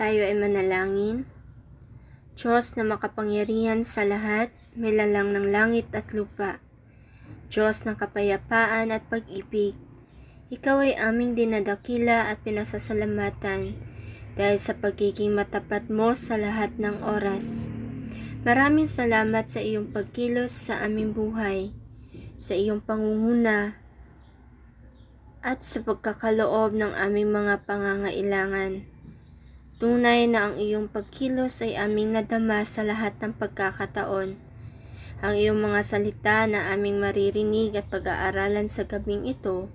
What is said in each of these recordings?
Tayo ay manalangin. Diyos na makapangyarihan sa lahat, may lalang ng langit at lupa. Diyos ng kapayapaan at pag-ibig, Ikaw ay aming dinadakila at pinasasalamatan dahil sa pagiging matapat mo sa lahat ng oras. Maraming salamat sa iyong pagkilos sa aming buhay, sa iyong pangunguna, at sa pagkakaloob ng aming mga pangangailangan. Tunay na ang iyong pagkilos ay aming nadama sa lahat ng pagkakataon. Ang iyong mga salita na aming maririnig at pag-aaralan sa gabing ito,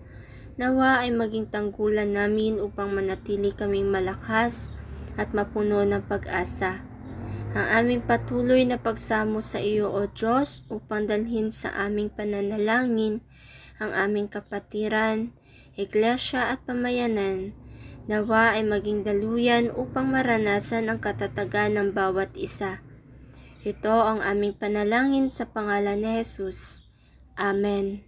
nawa ay maging tanggulan namin upang manatili kaming malakas at mapuno ng pag-asa. Ang aming patuloy na pagsamo sa iyo, O Diyos, upang dalhin sa aming pananalangin ang aming kapatiran, iglesia at pamayanan, nawa ay maging daluyan upang maranasan ang katatagan ng bawat isa. Ito ang aming panalangin sa pangalan ni Jesus. Amen.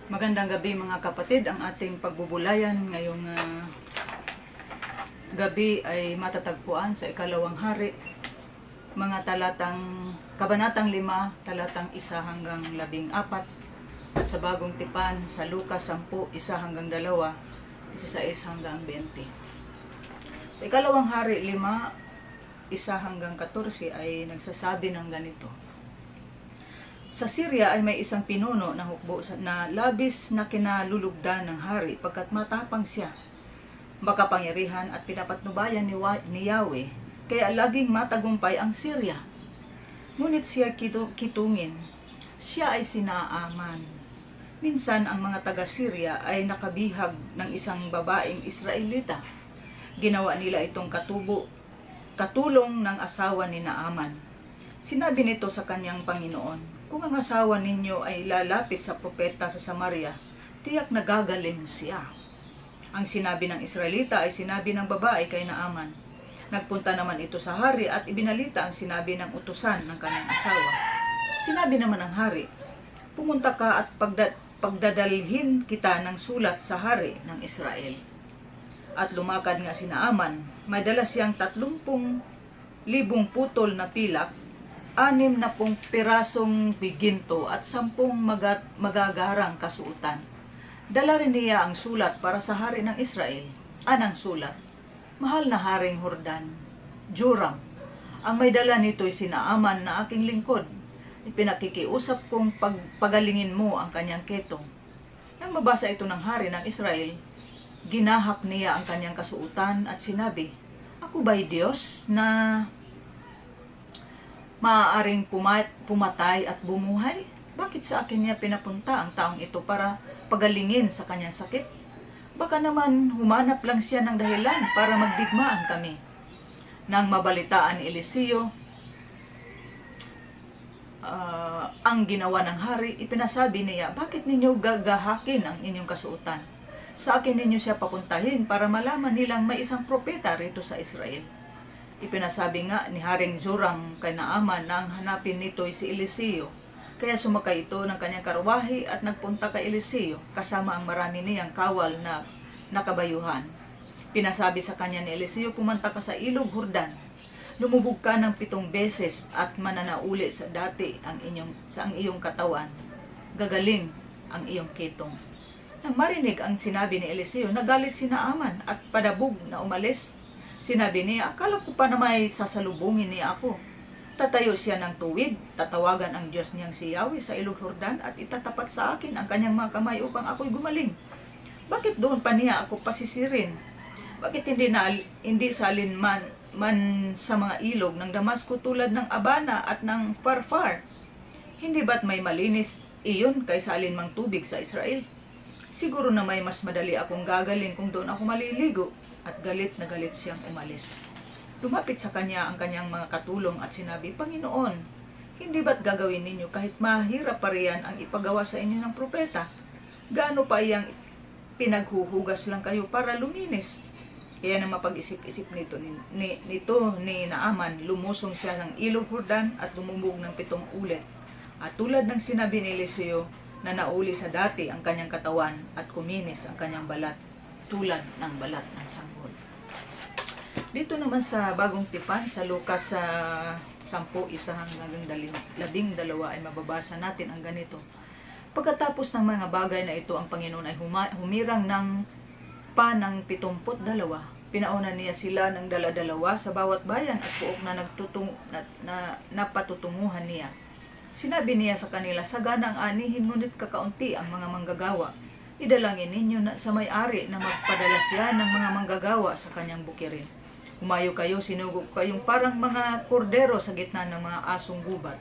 Magandang gabi mga kapatid. Ang ating pagbubulayan ngayong gabi ay matatagpuan sa Ikalawang Hari, mga kabanatang 5, talatang 1 hanggang 14, at sa Bagong Tipan sa Lucas 10, 1 hanggang 2, 16 hanggang 20. Sa Ikalawang Hari 5, 1 hanggang 14 ay nagsasabi ng ganito: Sa Syria ay may isang pinuno ng hukbo na labis na kinalulugdan ng hari pagkat matapang siya, makapangyarihan at pinapatnubayan ni Yahweh, kaya laging matagumpay ang Syria. Ngunit siya kitungin, siya ay sinaaman. Minsan ang mga taga-Syria ay nakabihag ng isang babaeng Israelita. Ginawa nila itong katulong ng asawa ni Naaman. Sinabi nito sa kanyang Panginoon, kung ang asawa ninyo ay lalapit sa propeta sa Samaria, tiyak nagagaling siya. Ang sinabi ng Israelita ay sinabi ng babae kay Naaman. Nagpunta naman ito sa hari at ibinalita ang sinabi ng utusan ng kanyang asawa. Sinabi naman ng hari, pumunta ka at pagdadalhin kita ng sulat sa hari ng Israel. At lumakad nga si Naaman, may dala siyang 30,000 putol na pilak, 60 pirasong biginto at 10 magagarang kasuotan. Dala rin niya ang sulat para sa hari ng Israel. Anang sulat? Mahal na Haring Hordan, Joram, ang may dala nito'y si Naaman na aking lingkod. Ipinakikiusap kong pagalingin mo ang kanyang ketong. Nang mabasa ito ng hari ng Israel, ginahak niya ang kanyang kasuotan at sinabi, "Ako ba'y Diyos na maaaring pumatay at bumuhay? Bakit sa akin niya pinapunta ang taong ito para pagalingin sa kanyang sakit? Baka naman humanap lang siya ng dahilan para magdigmaan kami." Nang mabalitaan ni Eliseo ang ginawa ng hari, ipinasabi niya, "Bakit ninyo gagahakin ang inyong kasuotan? Sa akin ninyo siya papuntahin para malaman nilang may isang propeta rito sa Israel." Ipinasabi nga ni Haring Joram kay Naaman na ang hanapin nito'y si Eliseo. Kaya sumakay ito ng kanyang karwahe at nagpunta kay Eliseo kasama ang marami niyang kawal na nakabayuhan. Pinasabi sa kanya ni Eliseo, "Pumunta ka sa ilog Hordan. Lumubog ka ng 7 beses at mananauli sa dati ang iyong katawan. Gagaling ang iyong ketong." Nang marinig ang sinabi ni Eliseo, nagalit si Naaman at padabog na umalis. Sinabi niya, "Akala ko pa na may sasalubungin niya ako." Tatayo siya ng tuwid, tatawagan ang Diyos niyang si Yahweh sa ilog Hordan at itatapat sa akin ang kanyang mga kamay upang ako'y gumaling. Bakit doon pa niya ako pasisirin? Bakit hindi salin man sa mga ilog ng Damasco tulad ng Abana at ng Farfar? Hindi ba't may malinis iyon kaysa alinmang tubig sa Israel? Siguro na may mas madali akong gagaling kung doon ako maliligo." At galit na galit siyang umalis. Lumapit sa kanya ang kanyang mga katulong at sinabi, "Panginoon, hindi ba't gagawin ninyo kahit mahirap pa riyan ang ipagawa sa inyo ng propeta? Gaano pa iyang pinaghuhugas lang kayo para luminis?" Kaya na mapag-isip-isip ni Naaman, lumusong siya ng ilog Hordan at lumubog ng 7 ulit. At tulad ng sinabi ni Eliseo, na nauli sa dati ang kanyang katawan at kuminis ang kanyang balat tulad ng balat ng sanggol. Dito naman sa Bagong Tipan, sa Lucas 10:1-12 ay mababasa natin ang ganito. Pagkatapos ng mga bagay na ito, ang Panginoon ay humirang ng panang 72. Pinauna niya sila ng dala-dalawa sa bawat bayan at puok na napatutunguhan niya. Sinabi niya sa kanila, "Sagana ang anihin, ngunit kakaunti ang mga manggagawa. Idalangin ninyo sa may-ari na magpadala siya ng mga manggagawa sa kanyang bukirin. Humayo kayo, sinugog kayong parang mga kordero sa gitna ng mga asong gubat.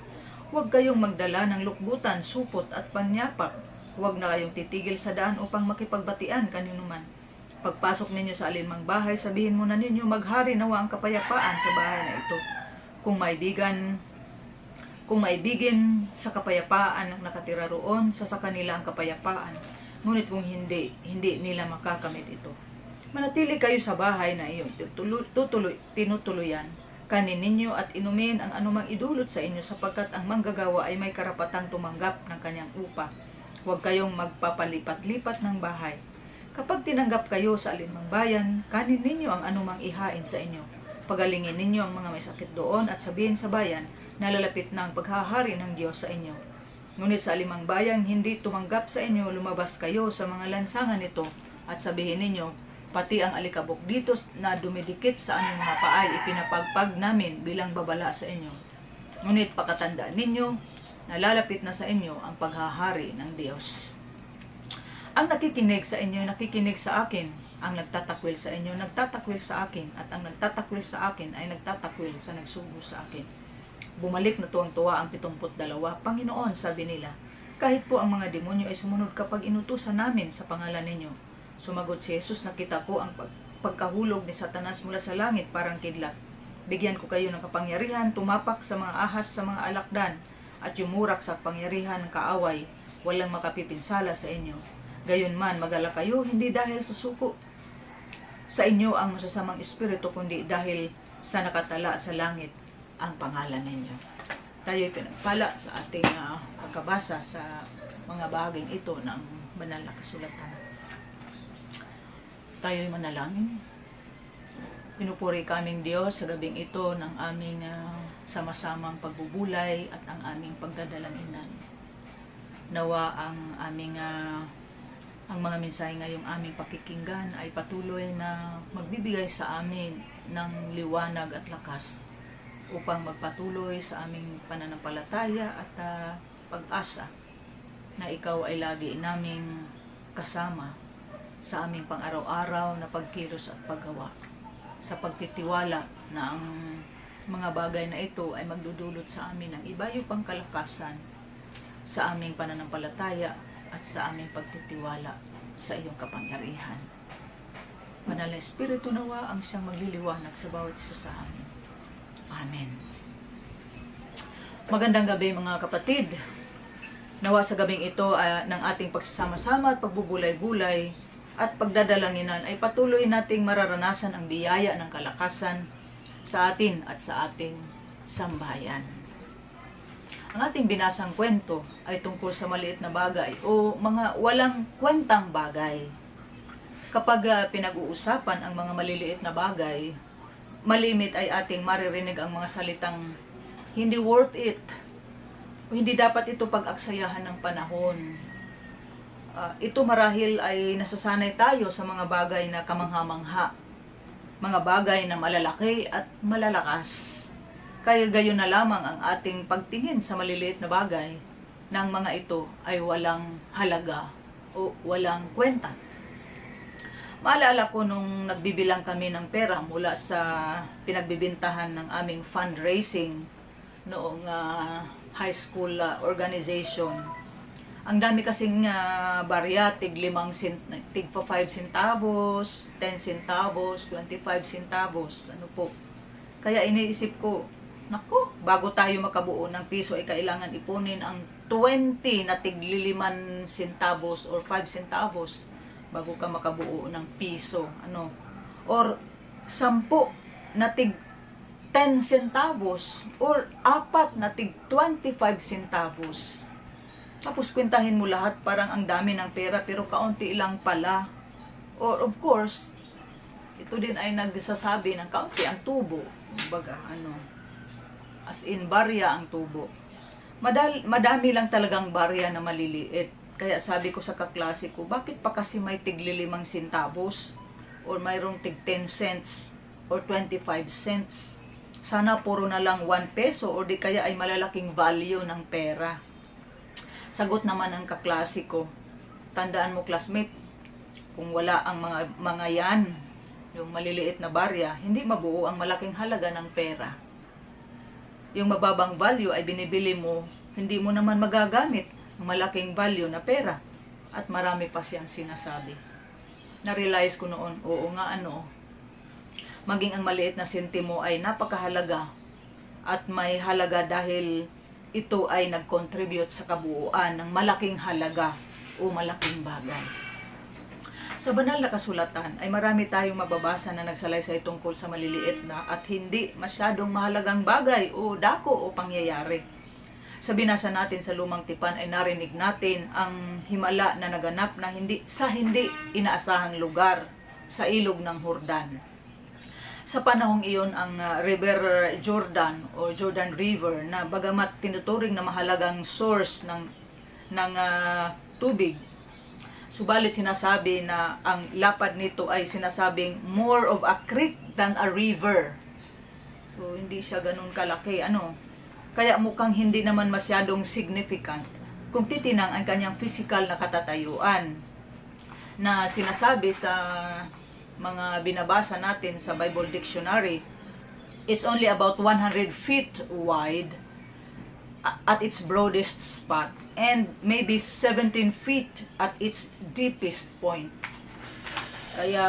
Huwag kayong magdala ng lukbutan, supot at panyapak. Huwag na kayong titigil sa daan upang makipagbatian kaninuman. Pagpasok ninyo sa alinmang bahay, sabihin muna ninyo, maghari nawa ang kapayapaan sa bahay na ito. Kung maibigin sa kapayapaan ang nakatira roon, sa kanila ang kapayapaan. Ngunit kung hindi nila makakamit ito. Manatili kayo sa bahay na iyon, tinutuluyan. Kanin ninyo at inumin ang anumang idulot sa inyo sapagkat ang manggagawa ay may karapatang tumanggap ng kanyang upa. Huwag kayong magpapalipat-lipat ng bahay. Kapag tinanggap kayo sa alinmang bayan, kanin ninyo ang anumang ihain sa inyo. Pagalingin ninyo ang mga may sakit doon at sabihin sa bayan na lalapit na ang paghahari ng Diyos sa inyo. Ngunit sa alimang bayang hindi tumanggap sa inyo, lumabas kayo sa mga lansangan nito at sabihin ninyo, pati ang alikabok dito na dumidikit sa aming mga paay, ipinapagpag namin bilang babala sa inyo. Ngunit pakatandaan ninyo, nalalapit na sa inyo ang paghahari ng Diyos. Ang nakikinig sa inyo, nakikinig sa akin. Ang nagtatakwil sa inyo, nagtatakwil sa akin. At ang nagtatakwil sa akin ay nagtatakwil sa nagsugo sa akin. Bumalik na tuwang-tuwa ang 72. Panginoon, sabi nila, kahit po ang mga demonyo ay sumunod kapag inutusan namin sa pangalan ninyo. Sumagot si Jesus, nakita ko ang pagkahulog ni Satanas mula sa langit parang kidlat. Bigyan ko kayo ng kapangyarihan, tumapak sa mga ahas, sa mga alakdan, at yumurak sa pangyarihan ng kaaway, walang makapipinsala sa inyo. Gayunman, mag-alala kayo, hindi dahil sa suko sa inyo ang masasamang espiritu, kundi dahil sa nakatala sa langit ang pangalan ninyo. Tayo'y pinagpala sa ating makabasa sa mga bahaging ito ng banal na kasulatan. Tayo'y manalangin. Pinupuri kaming Diyos sa gabing ito ng aming sama-samang pagbubulay at ang aming pagdadalanginan. Nawa ang aming ang mga mensahe ngayong aming pakikinggan ay patuloy na magbibigay sa amin ng liwanag at lakas upang magpatuloy sa aming pananampalataya at pag-asa na ikaw ay lagi naming kasama sa aming pang-araw-araw na pagkilos at paggawa, sa pagtitiwala na ang mga bagay na ito ay magdudulot sa amin ng ibayong pangkalakasan sa aming pananampalataya at sa aming pagtitiwala sa iyong kapangyarihan. Banal na Espiritu, nawa ang siyang magliliwanag sa bawat isa sa amin. Amen. Magandang gabi mga kapatid. Nawa sa gabing ito ng ating pagsasama-sama at pagbubulay-bulay at pagdadalanginan ay patuloy nating mararanasan ang biyaya ng kalakasan sa atin at sa ating sambahayan. Ang ating binasang kwento ay tungkol sa maliit na bagay o mga walang kwentang bagay. Kapag pinag-uusapan ang mga maliliit na bagay, malimit ay ating maririnig ang mga salitang hindi worth it o hindi dapat ito pag-aksayahan ng panahon. Ito marahil ay nasasanay tayo sa mga bagay na kamangha-mangha, mga bagay na malalaki at malalakas. Kaya gayon na lamang ang ating pagtingin sa maliliit na bagay ng mga ito ay walang halaga o walang kwenta. Maalala ko nung nagbibilang kami ng pera mula sa pinagbibintahan ng aming fundraising noong high school organization. Ang dami kasing barya, tig 5 centavos, 10 centavos, 25 centavos, ano po. Kaya iniisip ko, naku, bago tayo makabuo ng piso ay kailangan ipunin ang 20 na tig 5 centavos or 5 centavos bago ka makabuo ng piso, ano. Or 10 na tig 10 centavos or 4 na tig 25 centavos. Tapos kwentahin mo lahat, parang ang dami ng pera pero kaunti lang pala. Or of course, ito din ay nagsasabi ng kaunti ang tubo. Baga, as in barya ang tubo. Madami lang talagang barya na maliliit. Kaya sabi ko sa kaklase ko, bakit pa kasi may tig 5 centavos? Or mayroong tig 10 cents or 25 cents? Sana puro na lang 1 peso or di kaya ay malalaking value ng pera. Sagot naman ng kaklase ko, tandaan mo classmate, kung wala ang mga yan, yung maliliit na barya, hindi mabuo ang malaking halaga ng pera. Yung mababang value ay binibili mo, hindi mo naman magagamit ang malaking value na pera. At marami pa siyang sinasabi. Na-realize ko noon, oo nga maging ang maliit na sentimo ay napakahalaga at may halaga dahil ito ay nag-contribute sa kabuuan ng malaking halaga o malaking bagay. Sa banal na kasulatan ay marami tayong mababasa na nagsalaysay tungkol sa maliliit na at hindi masyadong mahalagang bagay o dako o pangyayari. Sa binasa natin sa Lumang Tipan ay narinig natin ang himala na naganap na hindi inaasahang lugar sa ilog ng Jordan. Sa panahong iyon, ang River Jordan o Jordan River na bagamat tinuturing na mahalagang source ng tubig, subalit sinasabi na ang lapad nito ay sinasabing more of a creek than a river. So hindi siya ganun kalaki, Kaya mukhang hindi naman masyadong significant kung titinang ang kanyang physical na katatayuan na sinasabi sa mga binabasa natin sa Bible Dictionary. It's only about 100 feet wide at its broadest spot and maybe 17 feet at its deepest point. Kaya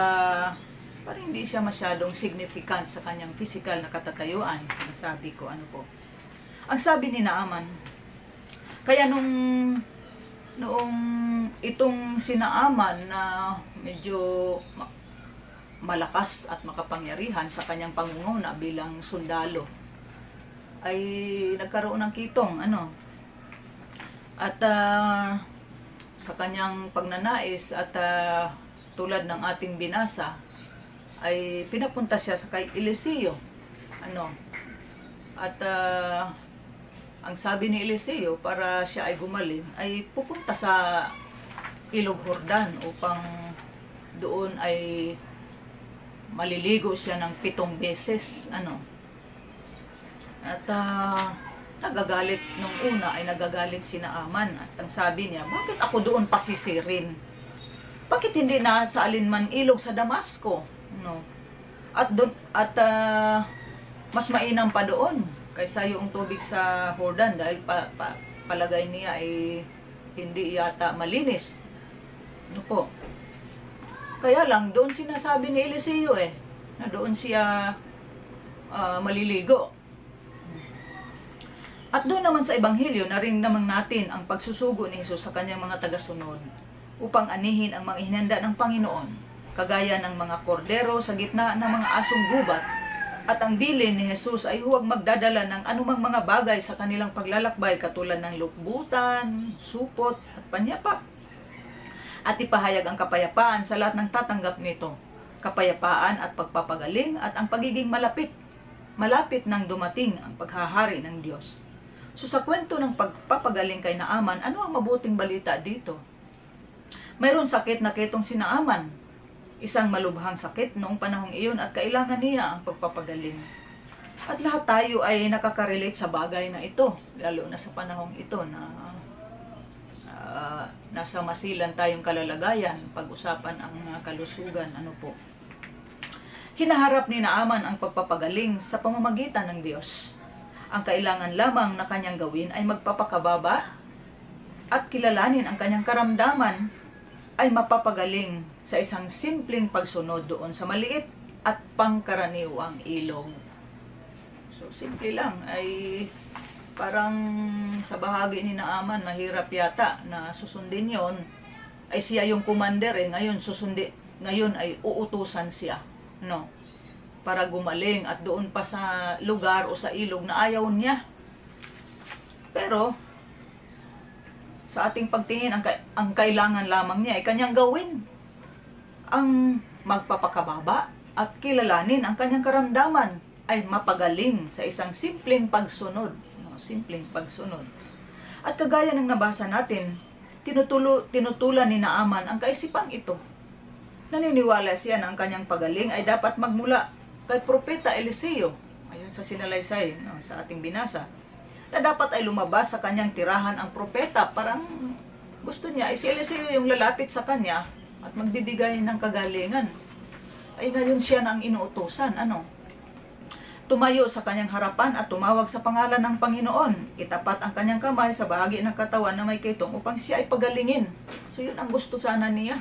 parang hindi siya masyadong significant sa kanyang physical na katatayuan. Sinasabi ko, ang sabi ni Naaman, kaya noong itong si Naaman na medyo malakas at makapangyarihan sa kanyang pangunguna bilang sundalo, ay nagkaroon ng kitong, At sa kanyang pagnanais at tulad ng ating binasa, ay pinapunta siya sa kay Eliseo. At ang sabi ni Eliseo, para siya ay gumaling, ay pupunta sa Ilog Jordan upang doon ay maliligo siya ng 7 beses. At nagagalit nung una ay nagagalit si Naaman. At ang sabi niya, bakit ako doon pasisirin? Bakit hindi na sa alinman ilog sa Damasco? At mas mainam pa doon kaysa yung tubig sa Jordan dahil palagay niya ay hindi yata malinis. Kaya lang doon sinasabi ni Eliseo na doon siya maliligo. At doon naman sa Ebanghelyo, narinig naman natin ang pagsusugo ni Jesus sa kanyang mga tagasunod upang anihin ang mga hinanda ng Panginoon, kagaya ng mga kordero sa gitna ng mga asong gubat. At ang bilin ni Jesus ay huwag magdadala ng anumang mga bagay sa kanilang paglalakbay katulad ng lukbutan, supot at panyapak. At ipahayag ang kapayapaan sa lahat ng tatanggap nito. Kapayapaan at pagpapagaling at ang pagiging malapit nang dumating ang paghahari ng Diyos. So sa kwento ng pagpapagaling kay Naaman, ano ang mabuting balita dito? Mayroon sakit na ketong si Naaman. Isang malubhang sakit noong panahong iyon at kailangan niya ang pagpapagaling. At lahat tayo ay nakaka-relate sa bagay na ito, lalo na sa panahong ito na nasa masilan tayong kalalagayan, pag-usapan ang kalusugan, Hinaharap ni Naaman ang pagpapagaling sa pamamagitan ng Diyos. Ang kailangan lamang na kanyang gawin ay magpapakababa at kilalanin ang kanyang karamdaman ay mapapagaling sa isang simpleng pagsunod doon sa maliit at pangkaraniwang ilog. So, simple lang. Ay parang sa bahagi ni Naaman, mahirap yata na susundin yon. Ay siya yung commander ngayon ay uutusan siya. Para gumaling at doon pa sa lugar o sa ilog na ayaw niya. Pero sa ating pagtingin, ang kailangan lamang niya ay kanyang gawin ang magpapakababa at kilalanin ang kanyang karamdaman ay mapagaling sa isang simpleng pagsunod. Simpleng pagsunod. At kagaya ng nabasa natin, tinutulan ni Naaman ang kaisipang ito. Naniniwala siya na ang kanyang pagaling ay dapat magmula kay Propeta Eliseo. Ayon sa sinalaysay sa ating binasa. Na dapat ay lumabas sa kanyang tirahan ang propeta. Parang gusto niya ay si Eliseo yung lalapit sa kanya at magbibigay ng kagalingan. Ay ngayon siya na ang inuutosan. Tumayo sa kanyang harapan at tumawag sa pangalan ng Panginoon. Itapat ang kanyang kamay sa bahagi ng katawan na may kitong upang siya ay pagalingin. So yun ang gusto sana niya.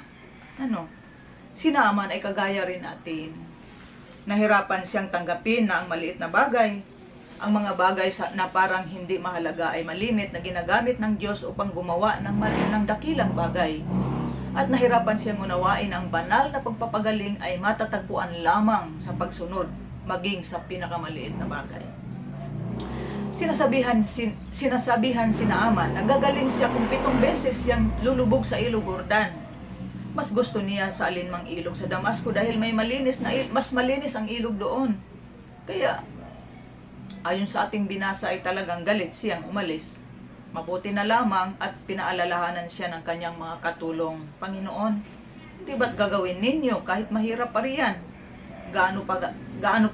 Si Naaman ay kagaya rin natin. Nahirapan siyang tanggapin na ang maliit na bagay, ang mga bagay na parang hindi mahalaga ay malimit na ginagamit ng Diyos upang gumawa ng dakilang bagay. At nahirapan siyang unawain ang banal na pagpapagaling ay matatagpuan lamang sa pagsunod, maging sa pinakamaliit na bagay. Sinasabihan si Naaman, nagagaling siya kung 7 beses siyang lulubog sa ilog Jordan. Mas gusto niya sa alinmang ilog sa Damasco dahil mas malinis ang ilog doon. Kaya ayon sa ating binasa ay talagang galit siyang umalis. Mabuti na lamang at pinaalalahanan siya ng kanyang mga katulong. Panginoon, hindi ba't gagawin ninyo kahit mahirap pa riyan? Gaano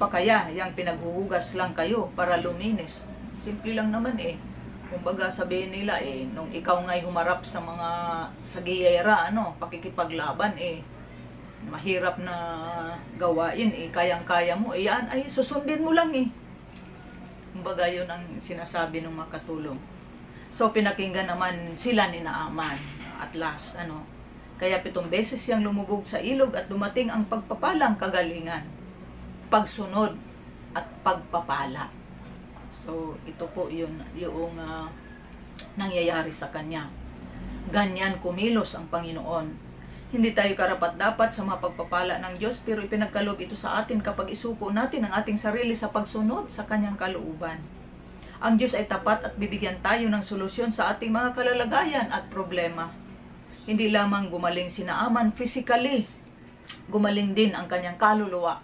pa kaya yung pinaghuhugas lang kayo para luminis? Simple lang naman Kumbaga sabihin nila nung ikaw nga'y humarap sa giyera, pakikipaglaban mahirap na gawain kayang-kaya mo, yan ay susundin mo lang Kumbaga yun ang sinasabi ng mga katulong. So pinakinggan naman sila ni Naaman at last, Kaya 7 beses siyang lumubog sa ilog at dumating ang pagpapalang kagalingan, pagsunod at pagpapala. So ito po yung nangyayari sa kanya. Ganyan kumilos ang Panginoon. Hindi tayo karapat-dapat sa mga pagpapala ng Diyos, pero ipinagkaloob ito sa atin kapag isuko natin ang ating sarili sa pagsunod sa kanyang kalooban. Ang Diyos ay tapat at bibigyan tayo ng solusyon sa ating mga kalalagayan at problema. Hindi lamang gumaling si Naaman physically, gumaling din ang kanyang kaluluwa.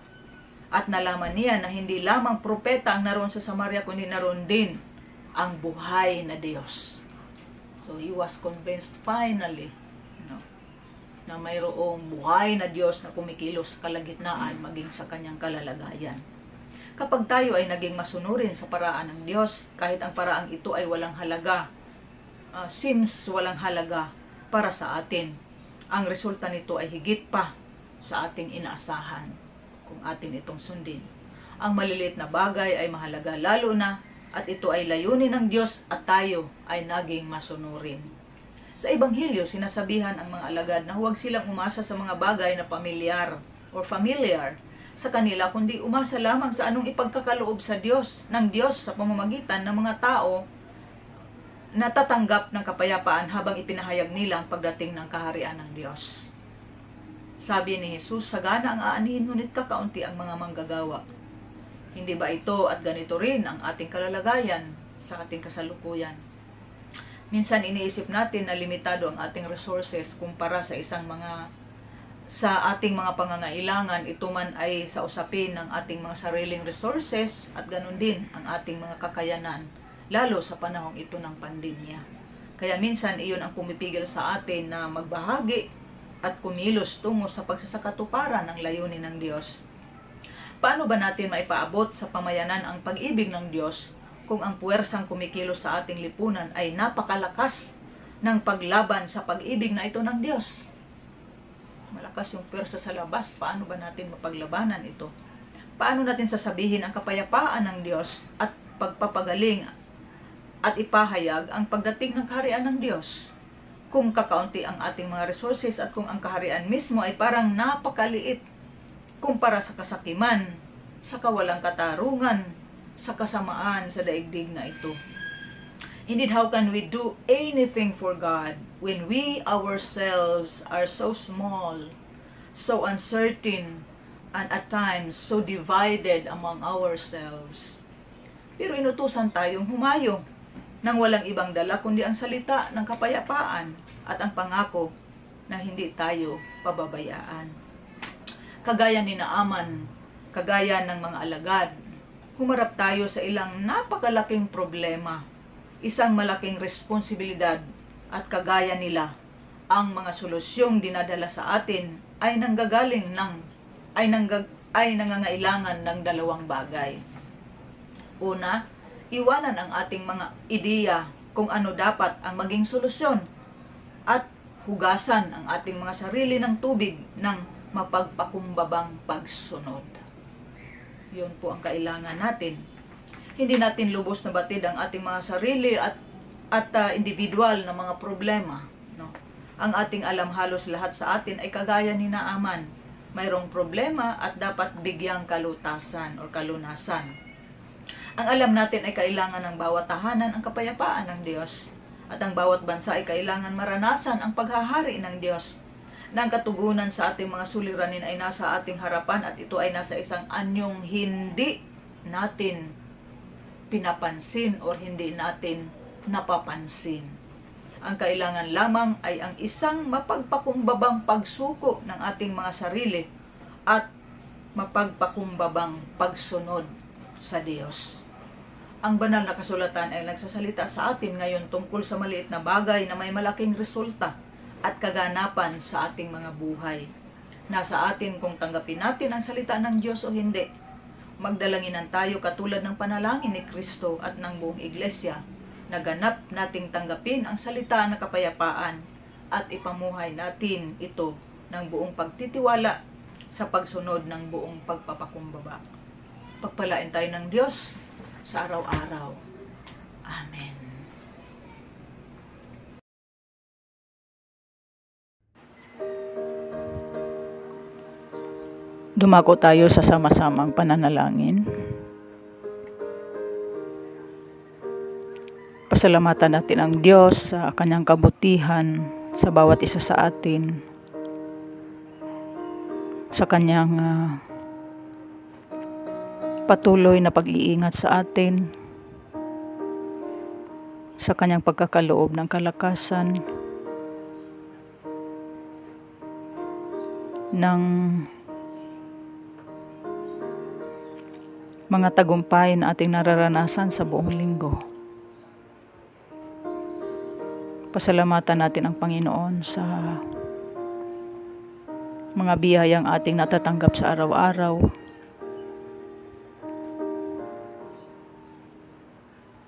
At nalaman niya na hindi lamang propeta ang naroon sa Samaria, kundi naroon din ang buhay na Diyos. So he was convinced finally, na mayroong buhay na Diyos na kumikilos sa kalagitnaan maging sa kanyang kalalagayan. Kapag tayo ay naging masunurin sa paraan ng Diyos, kahit ang paraang ito ay walang halaga, seems walang halaga para sa atin, ang resulta nito ay higit pa sa ating inaasahan kung atin itong sundin. Ang maliliit na bagay ay mahalaga lalo na at ito ay layunin ng Diyos at tayo ay naging masunurin. Sa Ebanghelyo, sinasabihan ang mga alagad na huwag silang umasa sa mga bagay na familiar sa kanila, kundi umasa lamang sa anong ipagkakaloob ng Diyos sa pamamagitan ng mga tao na tatanggap ng kapayapaan habang ipinahayag nila ang pagdating ng kaharian ng Diyos. Sabi ni Jesus, sagana ang aanihin, ngunit kakaunti ang mga manggagawa. Hindi ba ito at ganito rin ang ating kalalagayan sa ating kasalukuyan? Minsan iniisip natin na limitado ang ating resources kumpara sa ating mga pangangailangan, ito man ay sa usapin ng ating mga sariling resources at ganun din ang ating mga kakayanan, lalo sa panahong ito ng pandemya. Kaya minsan iyon ang pumipigil sa atin na magbahagi at kumilos tungo sa pagsasakatuparan ng layunin ng Diyos. Paano ba natin maipaabot sa pamayanan ang pag-ibig ng Diyos kung ang puwersang kumikilos sa ating lipunan ay napakalakas ng paglaban sa pag-ibig na ito ng Diyos? Malakas yung puwersa sa labas, paano ba natin mapaglabanan ito? Paano natin sasabihin ang kapayapaan ng Diyos at pagpapagaling at ipahayag ang pagdating ng kaharian ng Diyos kung kakaunti ang ating mga resources at kung ang kaharian mismo ay parang napakaliit kumpara sa kasakiman, sa kawalang katarungan, sa kasamaan sa daigdig na ito? Indeed, how can we do anything for God when we ourselves are so small, so uncertain, and at times so divided among ourselves? Pero inutusan tayong humayo nang walang ibang dala kundi ang salita ng kapayapaan at ang pangako na hindi tayo pababayaan. Kagaya ni Naaman, kagaya ng mga alagad, humarap tayo sa ilang napakalaking problema, isang malaking responsibilidad, at kagaya nila, ang mga solusyong dinadala sa atin ay nangangailangan ng dalawang bagay. Una, iwanan ang ating mga ideya kung ano dapat ang maging solusyon at hugasan ang ating mga sarili ng tubig ng mapagpakumbabang pagsunod. Yun po ang kailangan natin. Hindi natin lubos na batid ang ating mga sarili at individual na mga problema. No? Ang ating alam halos lahat sa atin ay kagaya ni Naaman. Mayroong problema at dapat bigyang kalutasan o kalunasan. Ang alam natin ay kailangan ng bawat tahanan ang kapayapaan ng Diyos. At ang bawat bansa ay kailangan maranasan ang paghahari ng Diyos. Na ang katugunan sa ating mga suliranin ay nasa ating harapan at ito ay nasa isang anyong hindi natin pinapansin o hindi natin napapansin. Ang kailangan lamang ay ang isang mapagpakumbabang pagsuko ng ating mga sarili at mapagpakumbabang pagsunod sa Diyos. Ang banal na kasulatan ay nagsasalita sa atin ngayon tungkol sa maliit na bagay na may malaking resulta at kaganapan sa ating mga buhay. Nasa atin kung tanggapin natin ang salita ng Diyos o hindi. Magdalanginan tayo katulad ng panalangin ni Kristo at ng buong iglesia. Naganap nating tanggapin ang salita na kapayapaan at ipamuhay natin ito ng buong pagtitiwala sa pagsunod ng buong pagpapakumbaba. Pagpalain tayo ng Diyos sa araw-araw. Amen. Dumako tayo sa sama-samang pananalangin. Pasalamatan natin ang Diyos sa kanyang kabutihan sa bawat isa sa atin, sa kanyang patuloy na pag-iingat sa atin, sa kanyang pagkakaloob ng kalakasan, ng mga tagumpay na ating nararanasan sa buong linggo. Pasalamatan natin ang Panginoon sa mga biyayang ating natatanggap sa araw-araw,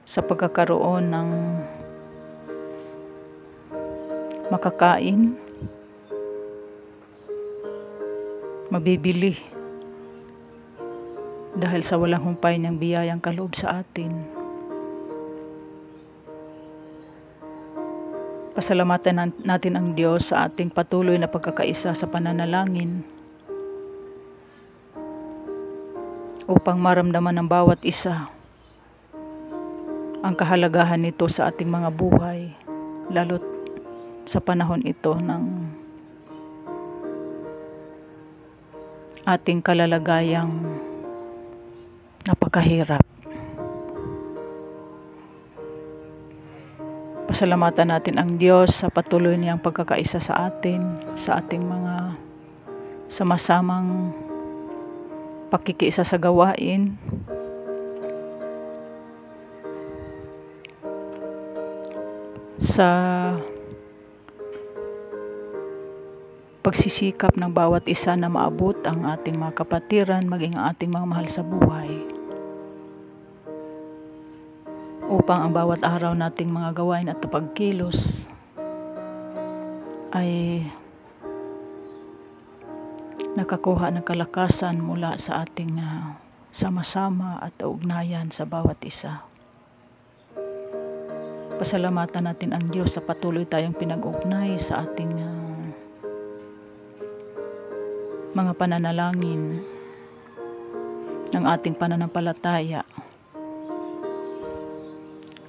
sa pagkakaroon ng makakain, mabibili, dahil sa walang humpay niyang biyayang kaloob sa atin. Pasalamatan natin ang Diyos sa ating patuloy na pagkakaisa sa pananalangin upang maramdaman ng bawat isa ang kahalagahan nito sa ating mga buhay, lalo't sa panahon ito ng ating kalalagayang napakahirap. Pasalamatan natin ang Diyos sa patuloy niyang pagkakaisa sa atin, sa ating mga sama-samang pakikiisa sa gawain, sa pagsisikap ng bawat isa na maabot ang ating mga kapatiran, maging ang ating mga mahal sa buhay, upang ang bawat araw nating mga gawain at pagkilos ay nakakuha ng kalakasan mula sa ating sama-sama at ugnayan sa bawat isa. Pasalamatan natin ang Diyos sa patuloy tayong pinag-ugnay sa ating mga pananalangin, ng ating pananampalataya,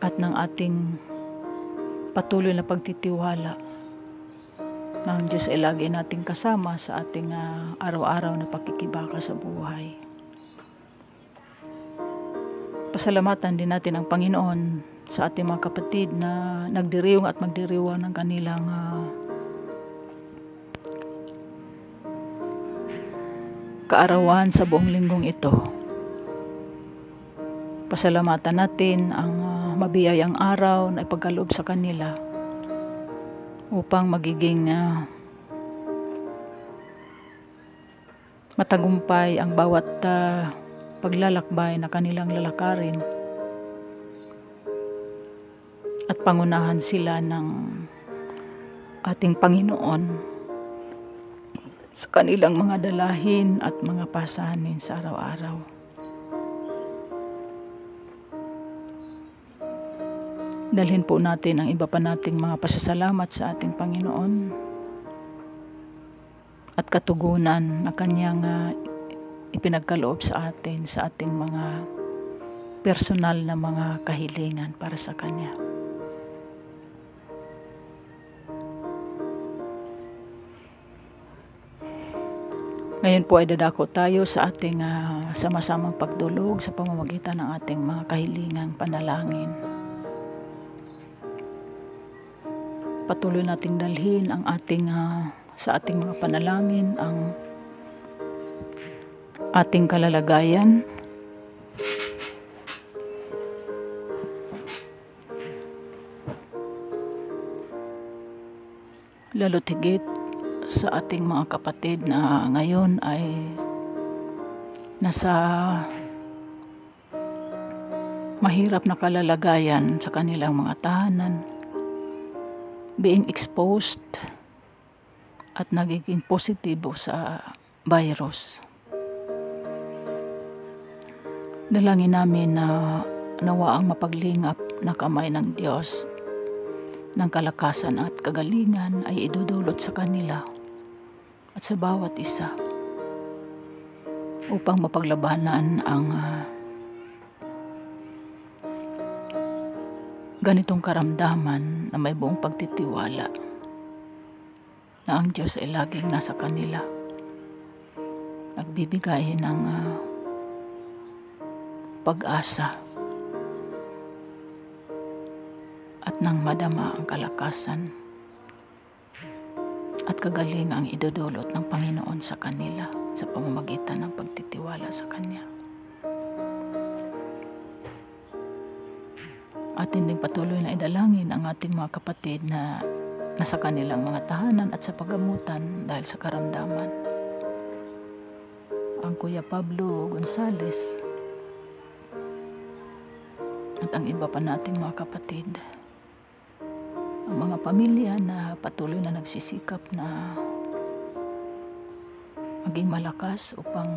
at ng ating patuloy na pagtitiwala na ang Diyos ay lagi nating kasama sa ating araw-araw na pakikibaka sa buhay. Pasalamatan din natin ang Panginoon sa ating mga kapatid na nagdiriwang at magdiriwang ng kanilang kaarawan sa buong linggong ito. Pasalamatan natin ang mabiyayang araw na ipagkaloob sa kanila upang magiging matagumpay ang bawat paglalakbay na kanilang lalakarin, at pangunahan sila ng ating Panginoon sa kanilang mga dalahin at mga pasanin sa araw-araw. Dalhin po natin ang iba pa nating mga pasasalamat sa ating Panginoon at katugunan na Kanyang ipinagkaloob sa atin sa ating mga personal na mga kahilingan para sa Kanya. Ngayon po ay dadako tayo sa ating sama-samang pagdulog sa pamamagitan ng ating mga kahilingang panalangin. Patuloy nating dalhin ang ating sa ating mga panalangin ang ating kalalagayan, lalo't higit sa ating mga kapatid na ngayon ay nasa mahirap na kalalagayan sa kanilang mga tahanan, being exposed at nagiging positibo sa virus. Dalangin namin na nawa ang mapaglingap na kamay ng Diyos ng kalakasan at kagalingan ay idudulot sa kanila at sa bawat isa upang mapaglabanan ang ganitong karamdaman na may buong pagtitiwala na ang Diyos ay laging nasa kanila, nagbibigay ng pag-asa at nang madama ang kalakasan at kagalingang idudulot ng Panginoon sa kanila sa pamamagitan ng pagtitiwala sa Kanya. Atin ding patuloy na idalangin ang ating mga kapatid na nasa kanilang mga tahanan at sa paggamutan dahil sa karamdaman. Ang Kuya Pablo Gonzales at ang iba pa nating mga kapatid. Ang mga pamilya na patuloy na nagsisikap na maging malakas upang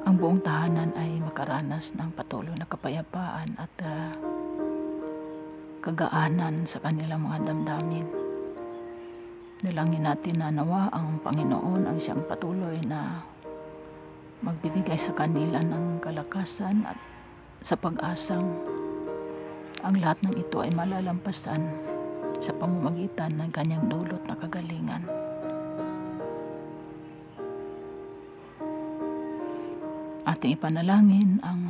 ang buong tahanan ay makaranas ng patuloy na kapayapaan at kagaanan sa kanilang mga damdamin. Dalangin natin na nawa ang Panginoon ang siyang patuloy na magbibigay sa kanila ng kalakasan at sa pag-asang ang lahat ng ito ay malalampasan sa pamamagitan ng kanyang dulot na kagalingan. Ating ipanalangin ang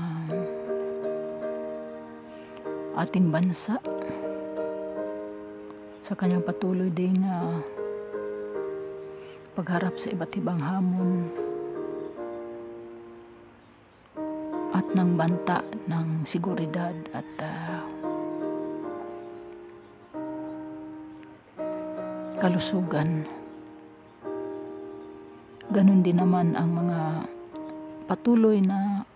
ating bansa sa kanyang patuloy ding pagharap sa iba't ibang hamon at ng banta ng seguridad at kalusugan. Ganun din naman ang mga patuloy na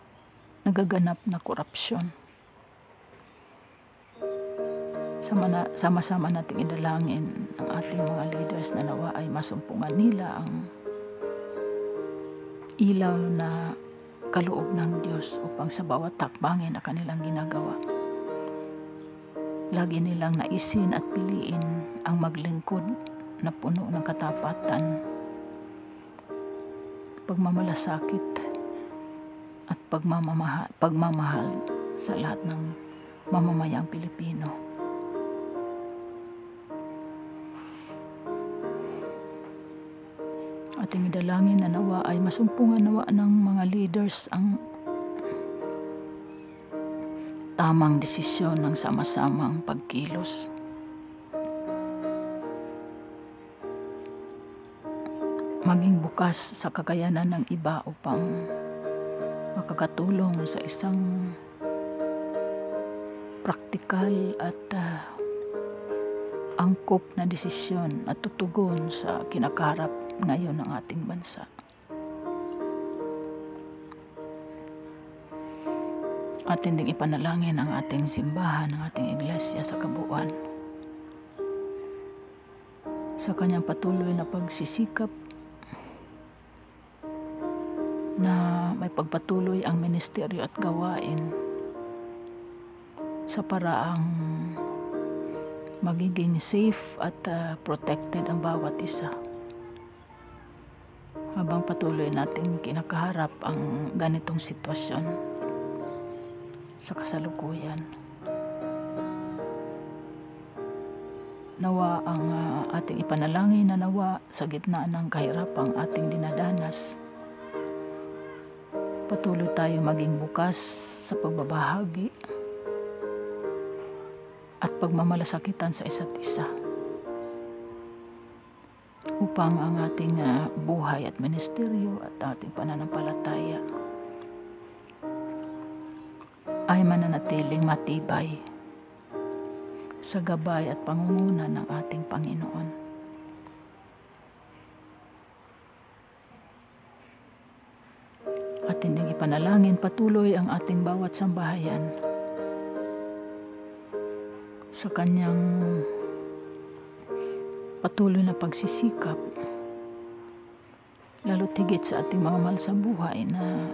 nagaganap na korupsyon. Sama-sama nating idalangin ang ating mga leaders na nawa ay masumpungan nila ang ilaw na kaloob ng Diyos upang sa bawat takbangin na kanilang ginagawa, lagi nilang naisin at piliin ang maglingkod na puno ng katapatan, pagmamalasakit at pagmamahal sa lahat ng mamamayang Pilipino. Ating idalangin na nawa ay masumpungan nawa ng mga leaders ang tamang desisyon ng sama-samang pagkilos. Maging bukas sa kakayanan ng iba upang makakatulong sa isang praktikal at angkop na desisyon at tutugon sa kinakaharap ngayon ng ating bansa. Atin ding ipanalangin ang ating simbahan, ang ating iglesia sa kabuuan. Sa kanyang patuloy na pagsisikap na may pagpatuloy ang ministeryo at gawain sa paraang magiging safe at protected ang bawat isa. Habang patuloy natin kinakaharap ang ganitong sitwasyon sa kasalukuyan. Nawa ang ating ipanalangin na nawa sa gitna ng kahirapang ating dinadanas, patuloy tayo maging bukas sa pagbabahagi at pagmamalasakitan sa isa't isa upang ang ating buhay at ministeryo at ating pananampalataya ay mananatiling matibay sa gabay at pangunguna ng ating Panginoon. Atin ding ipanalangin patuloy ang ating bawat sambahayan sa kanyang patuloy na pagsisikap, lalo tigit sa ating mga mahal sa buhay na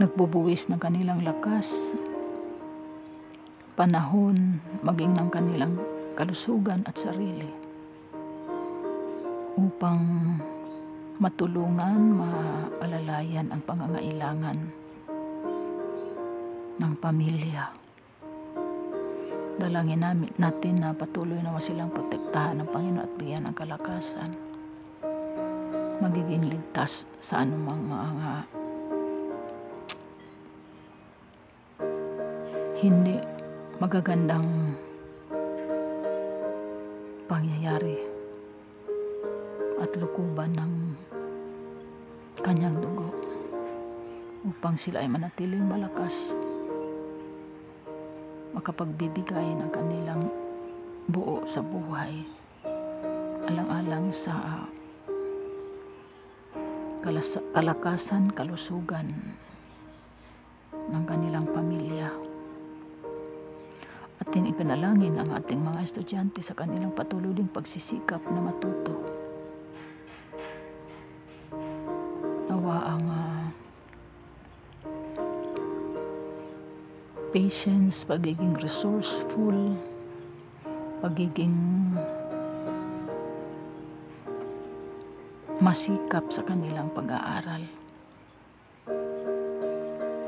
nagbubuwis ng kanilang lakas, panahon, maging ng kanilang kalusugan at sarili upang matulungan, maalalayan ang pangangailangan ng pamilya. Dalangin natin na patuloy na silang protektahan ng Panginoon at bigyan ng kalakasan. magiging ligtas sa anumang mga hindi magagandang pangyayari at lukuban ng kanyang dugo upang sila ay manatiling malakas, makapagbibigay ng kanilang buo sa buhay, alang-alang sa kalakasan, kalusugan ng kanilang pamilya. At ipinalangin ang ating mga estudyante sa kanilang patuloy ding pagsisikap na matuto. Nawa ang patience, pagiging resourceful, pagiging masikap sa kanilang pag-aaral,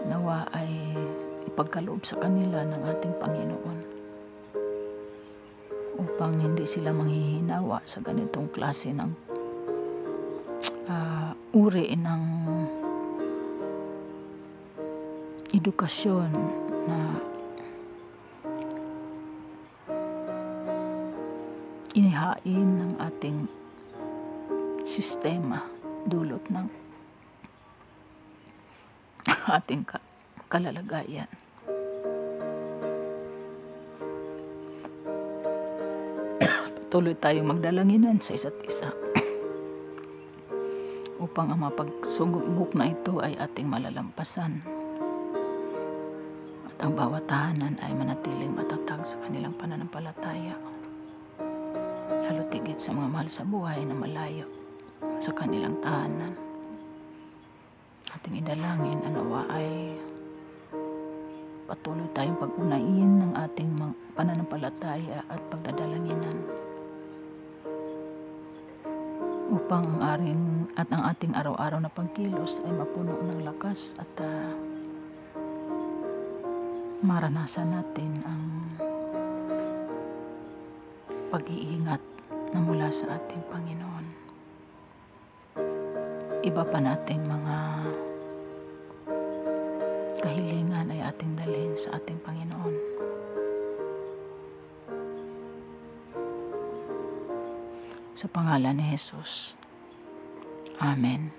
nawa ay ipagkaloob sa kanila ng ating Panginoon upang hindi sila manghihinawa sa ganitong klase ng uri ng edukasyon na inihain ng ating sistema dulot ng ating kalalagayan. Tuloy tayong magdalanginan sa isa't isa upang ang mapagsubok na ito ay ating malalampasan at ang bawat tahanan ay manatiling matatag sa kanilang pananampalataya, lalo tigit sa mga mahal sa buhay na malayo sa kanilang tahanan. Ating idalangin, anawa ay patuloy tayong pag-unain ng ating pananampalataya at pagdadalanginan upang ang ating araw-araw na pagkilos ay mapuno ng lakas at maranasan natin ang pag-iingat na mula sa ating Panginoon. Iba pa nating mga kahilingan ay ating dalhin sa ating Panginoon. Sa pangalan ni Jesus. Amen.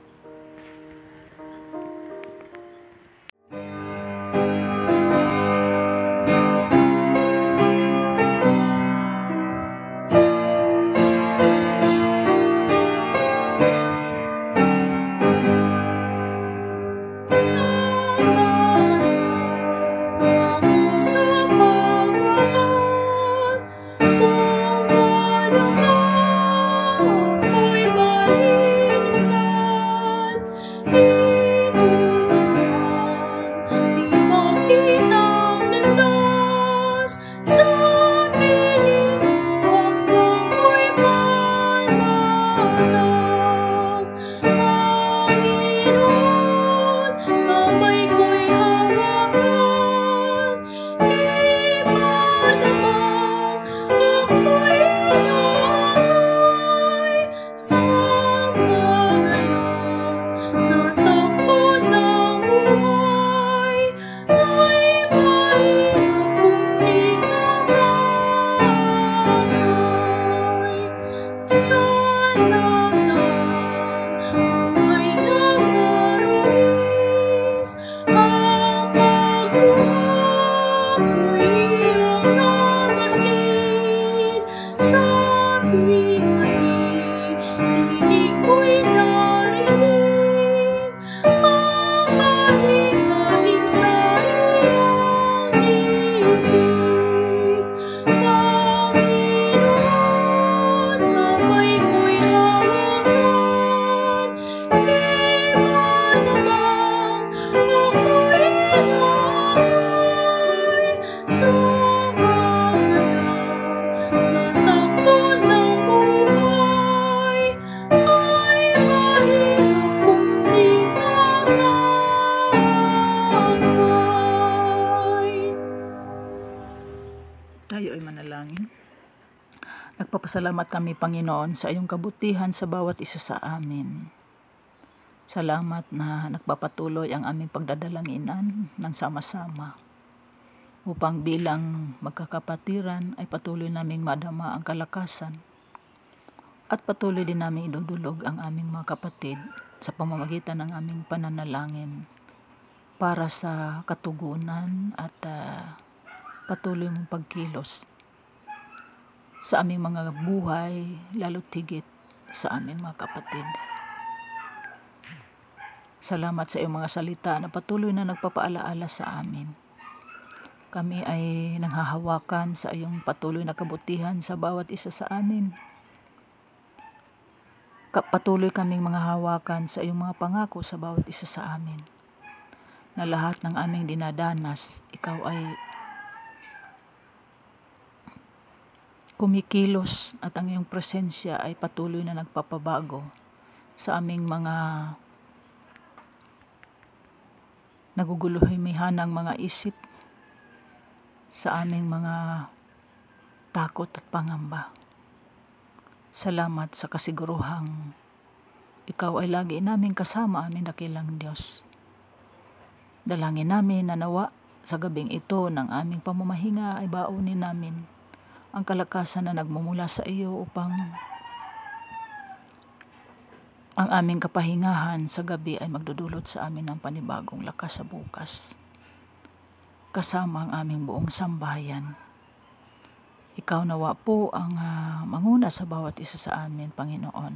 Tayo ay manalangin. Nagpapasalamat kami, Panginoon, sa iyong kabutihan sa bawat isa sa amin. Salamat na nagpapatuloy ang aming pagdadalanginan ng sama-sama upang bilang magkakapatiran ay patuloy naming madama ang kalakasan at patuloy din namin idudulog ang aming mga kapatid sa pamamagitan ng aming pananalangin para sa katugunan at patuloy mong pagkilos sa aming mga buhay, lalo't higit sa aming mga kapatid. Salamat sa iyong mga salita na patuloy na nagpapaalaala sa amin. Kami ay nanghahawakan sa iyong patuloy na kabutihan sa bawat isa sa amin. Patuloy kaming mga hawakan sa iyong mga pangako sa bawat isa sa amin. Na lahat ng aming dinadanas, ikaw ay kumikilos at ang iyong presensya ay patuloy na nagpapabago sa aming mga naguguluhimihan ng mga isip, sa aming mga takot at pangamba. Salamat sa kasiguruhang ikaw ay lagi naming kasama, aming dakilang Diyos. Dalangin namin na nawa sa gabing ito ng aming pamamahinga ay baunin namin ang kalakasan na nagmumula sa iyo upang ang aming kapahingahan sa gabi ay magdudulot sa amin ng panibagong lakas sa bukas. Kasama ang aming buong sambahayan. Ikaw nawa po ang manguna sa bawat isa sa amin, Panginoon.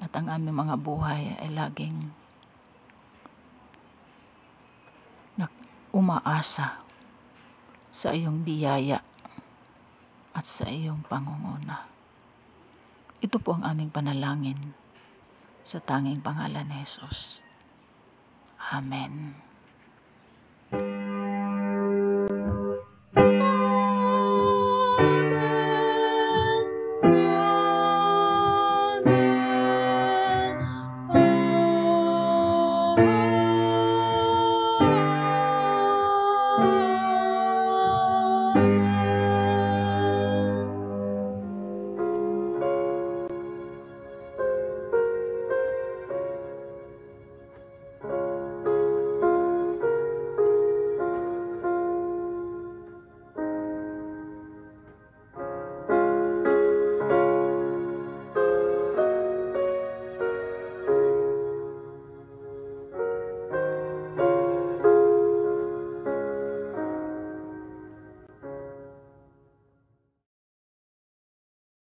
At ang aming mga buhay ay laging umaasa sa iyong biyaya at sa iyong pangunguna. Ito po ang aming panalangin sa tanging pangalan ni Jesus. Amen.